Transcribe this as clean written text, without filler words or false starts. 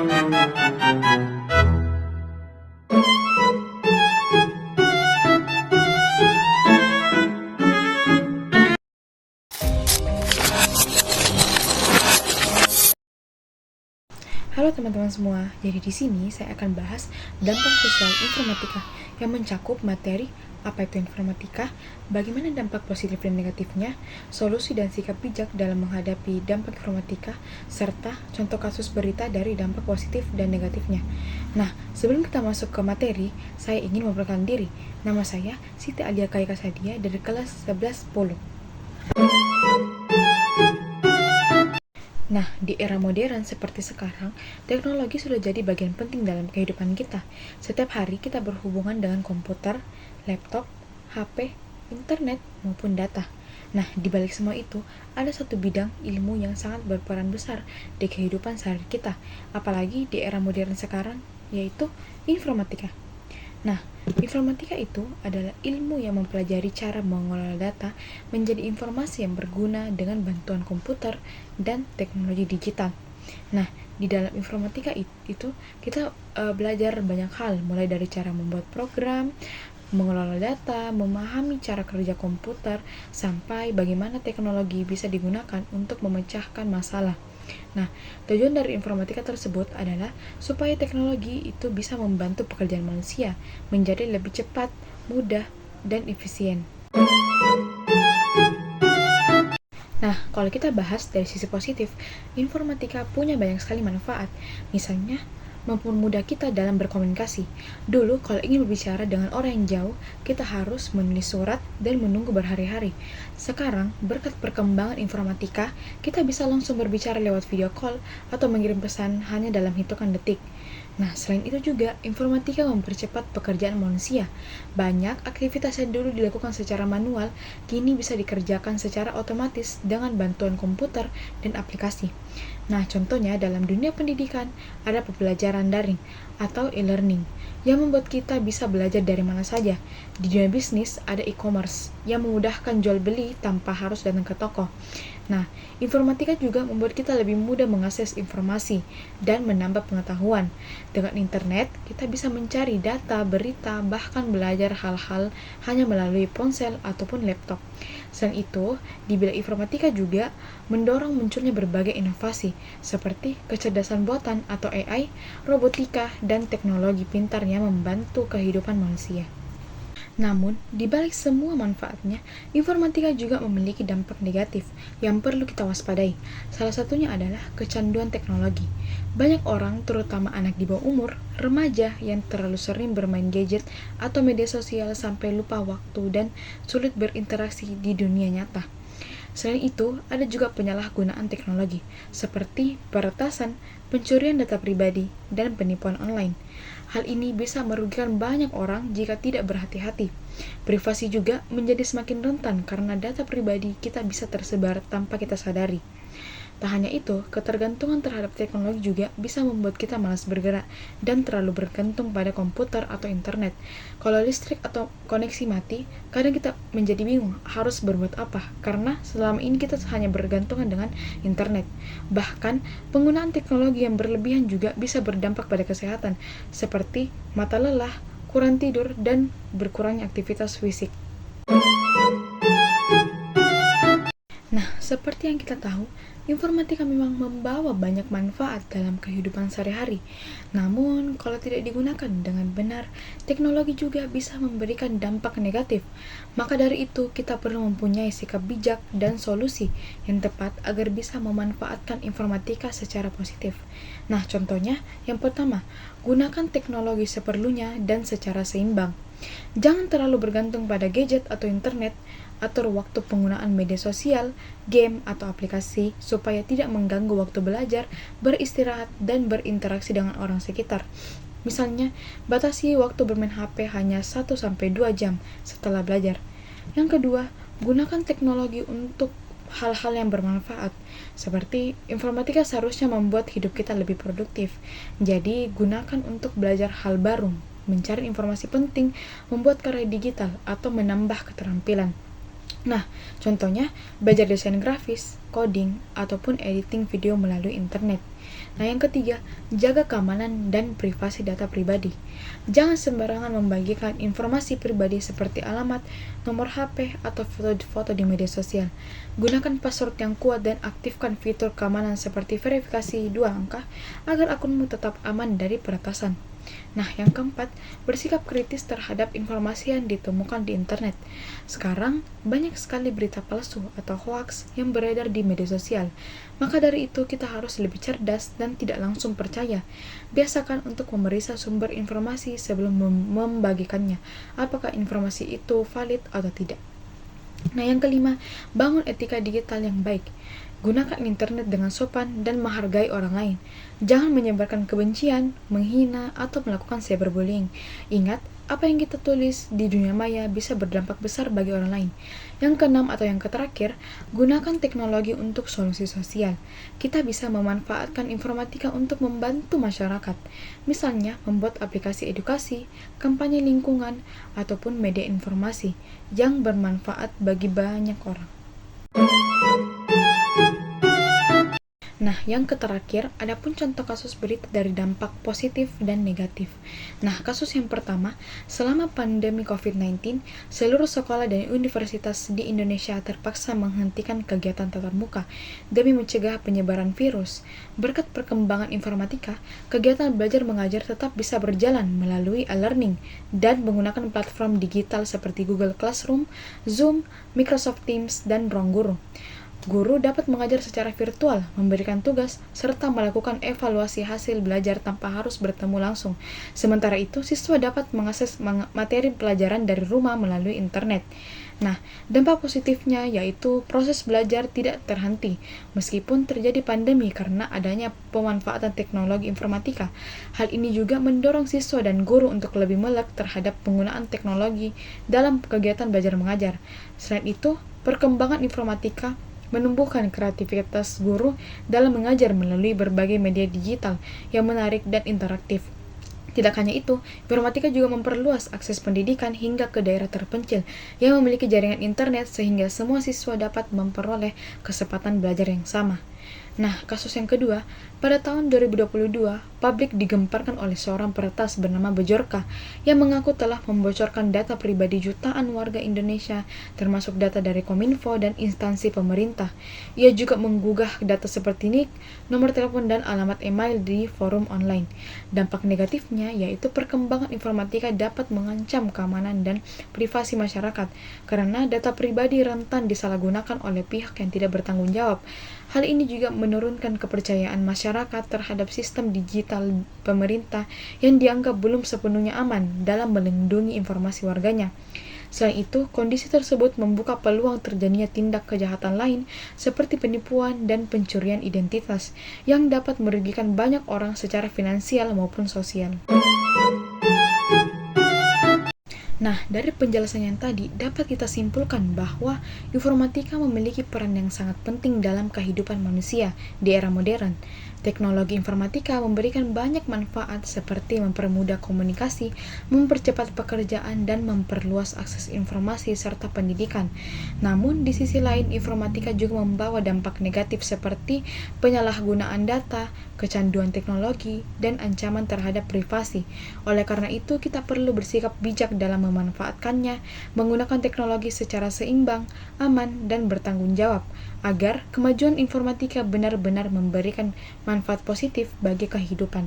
Halo teman-teman semua, jadi di sini saya akan bahas dampak sosial informatika yang mencakup materi apa itu informatika, bagaimana dampak positif dan negatifnya, solusi dan sikap bijak dalam menghadapi dampak informatika, serta contoh kasus berita dari dampak positif dan negatifnya. Nah, sebelum kita masuk ke materi, saya ingin memperkenalkan diri. Nama saya Siti Alia Kaika Sadia dari kelas 1110. Nah, di era modern seperti sekarang, teknologi sudah jadi bagian penting dalam kehidupan kita. Setiap hari kita berhubungan dengan komputer, laptop, HP, internet, maupun data. Nah, di balik semua itu, ada satu bidang ilmu yang sangat berperan besar di kehidupan sehari kita, apalagi di era modern sekarang, yaitu informatika. Nah, informatika itu adalah ilmu yang mempelajari cara mengolah data menjadi informasi yang berguna dengan bantuan komputer dan teknologi digital. Nah, di dalam informatika itu kita belajar banyak hal, mulai dari cara membuat program, mengelola data, memahami cara kerja komputer, sampai bagaimana teknologi bisa digunakan untuk memecahkan masalah. Nah, tujuan dari informatika tersebut adalah supaya teknologi itu bisa membantu pekerjaan manusia menjadi lebih cepat, mudah, dan efisien. Nah, kalau kita bahas dari sisi positif, informatika punya banyak sekali manfaat. Misalnya, mempermudah kita dalam berkomunikasi. Dulu, kalau ingin berbicara dengan orang yang jauh, kita harus menulis surat dan menunggu berhari-hari. Sekarang, berkat perkembangan informatika, kita bisa langsung berbicara lewat video call atau mengirim pesan hanya dalam hitungan detik. Nah, selain itu juga, informatika mempercepat pekerjaan manusia. Banyak aktivitas yang dulu dilakukan secara manual, kini bisa dikerjakan secara otomatis dengan bantuan komputer dan aplikasi. Nah, contohnya dalam dunia pendidikan, ada pembelajaran daring atau e-learning yang membuat kita bisa belajar dari mana saja. Di dunia bisnis, ada e-commerce yang memudahkan jual beli tanpa harus datang ke toko. Nah, informatika juga membuat kita lebih mudah mengakses informasi dan menambah pengetahuan. Dengan internet, kita bisa mencari data, berita, bahkan belajar hal-hal hanya melalui ponsel ataupun laptop. Selain itu, di bidang informatika juga mendorong munculnya berbagai inovasi seperti kecerdasan buatan atau AI, robotika, dan teknologi pintar yang membantu kehidupan manusia. Namun, di balik semua manfaatnya, informatika juga memiliki dampak negatif yang perlu kita waspadai. Salah satunya adalah kecanduan teknologi. Banyak orang, terutama anak di bawah umur, remaja yang terlalu sering bermain gadget atau media sosial sampai lupa waktu dan sulit berinteraksi di dunia nyata. Selain itu, ada juga penyalahgunaan teknologi, seperti peretasan, pencurian data pribadi, dan penipuan online. Hal ini bisa merugikan banyak orang jika tidak berhati-hati. Privasi juga menjadi semakin rentan karena data pribadi kita bisa tersebar tanpa kita sadari. Tak hanya itu, ketergantungan terhadap teknologi juga bisa membuat kita malas bergerak dan terlalu bergantung pada komputer atau internet. Kalau listrik atau koneksi mati, kadang kita menjadi bingung harus berbuat apa, karena selama ini kita hanya bergantungan dengan internet. Bahkan, penggunaan teknologi yang berlebihan juga bisa berdampak pada kesehatan, seperti mata lelah, kurang tidur, dan berkurangnya aktivitas fisik. Nah, seperti yang kita tahu, informatika memang membawa banyak manfaat dalam kehidupan sehari-hari. Namun, kalau tidak digunakan dengan benar, teknologi juga bisa memberikan dampak negatif. Maka dari itu, kita perlu mempunyai sikap bijak dan solusi yang tepat agar bisa memanfaatkan informatika secara positif. Nah, contohnya, yang pertama, gunakan teknologi seperlunya dan secara seimbang. Jangan terlalu bergantung pada gadget atau internet. Atur waktu penggunaan media sosial, game, atau aplikasi supaya tidak mengganggu waktu belajar, beristirahat, dan berinteraksi dengan orang sekitar. Misalnya, batasi waktu bermain HP hanya 1-2 jam setelah belajar. Yang kedua, gunakan teknologi untuk hal-hal yang bermanfaat. Seperti informatika seharusnya membuat hidup kita lebih produktif. Jadi, gunakan untuk belajar hal baru, mencari informasi penting, membuat karya digital, atau menambah keterampilan. Nah, contohnya belajar desain grafis, coding, ataupun editing video melalui internet. Nah, yang ketiga, jaga keamanan dan privasi data pribadi. Jangan sembarangan membagikan informasi pribadi seperti alamat, nomor HP, atau foto-foto di media sosial. Gunakan password yang kuat dan aktifkan fitur keamanan seperti verifikasi 2 angka agar akunmu tetap aman dari peretasan. Nah, yang keempat, bersikap kritis terhadap informasi yang ditemukan di internet. Sekarang, banyak sekali berita palsu atau hoaks yang beredar di media sosial. Maka dari itu, kita harus lebih cerdas dan tidak langsung percaya. Biasakan untuk memeriksa sumber informasi sebelum membagikannya, apakah informasi itu valid atau tidak. Nah, yang kelima, bangun etika digital yang baik. Gunakan internet dengan sopan dan menghargai orang lain. Jangan menyebarkan kebencian, menghina, atau melakukan cyberbullying. Ingat, apa yang kita tulis di dunia maya bisa berdampak besar bagi orang lain. Yang keenam atau yang terakhir, gunakan teknologi untuk solusi sosial. Kita bisa memanfaatkan informatika untuk membantu masyarakat. Misalnya, membuat aplikasi edukasi, kampanye lingkungan, ataupun media informasi yang bermanfaat bagi banyak orang. Nah, yang terakhir, ada pun contoh kasus berita dari dampak positif dan negatif. Nah, kasus yang pertama, selama pandemi COVID-19, seluruh sekolah dan universitas di Indonesia terpaksa menghentikan kegiatan tatap muka demi mencegah penyebaran virus. Berkat perkembangan informatika, kegiatan belajar mengajar tetap bisa berjalan melalui e-learning dan menggunakan platform digital seperti Google Classroom, Zoom, Microsoft Teams, dan Ruang Guru. Guru dapat mengajar secara virtual, memberikan tugas, serta melakukan evaluasi hasil belajar tanpa harus bertemu langsung. Sementara itu, siswa dapat mengakses materi pelajaran dari rumah melalui internet. Nah, dampak positifnya yaitu proses belajar tidak terhenti, meskipun terjadi pandemi karena adanya pemanfaatan teknologi informatika. Hal ini juga mendorong siswa dan guru untuk lebih melek terhadap penggunaan teknologi dalam kegiatan belajar mengajar. Selain itu, perkembangan informatika menumbuhkan kreativitas guru dalam mengajar melalui berbagai media digital yang menarik dan interaktif. Tidak hanya itu, informatika juga memperluas akses pendidikan hingga ke daerah terpencil yang memiliki jaringan internet sehingga semua siswa dapat memperoleh kesempatan belajar yang sama. Nah, kasus yang kedua, pada tahun 2022, publik digemparkan oleh seorang peretas bernama Bejorka yang mengaku telah membocorkan data pribadi jutaan warga Indonesia, termasuk data dari Kominfo dan instansi pemerintah. Ia juga menggugah data seperti NIK, nomor telepon, dan alamat email di forum online. Dampak negatifnya yaitu perkembangan informatika dapat mengancam keamanan dan privasi masyarakat karena data pribadi rentan disalahgunakan oleh pihak yang tidak bertanggung jawab. Hal ini juga menurunkan kepercayaan masyarakat terhadap sistem digital pemerintah yang dianggap belum sepenuhnya aman dalam melindungi informasi warganya. Selain itu, kondisi tersebut membuka peluang terjadinya tindak kejahatan lain seperti penipuan dan pencurian identitas yang dapat merugikan banyak orang secara finansial maupun sosial. Nah, dari penjelasan yang tadi, dapat kita simpulkan bahwa informatika memiliki peran yang sangat penting dalam kehidupan manusia di era modern. Teknologi informatika memberikan banyak manfaat seperti mempermudah komunikasi, mempercepat pekerjaan, dan memperluas akses informasi serta pendidikan. Namun, di sisi lain, informatika juga membawa dampak negatif seperti penyalahgunaan data, kecanduan teknologi, dan ancaman terhadap privasi. Oleh karena itu, kita perlu bersikap bijak dalam memanfaatkannya, menggunakan teknologi secara seimbang, aman, dan bertanggung jawab, agar kemajuan informatika benar-benar memberikan manfaat positif bagi kehidupan.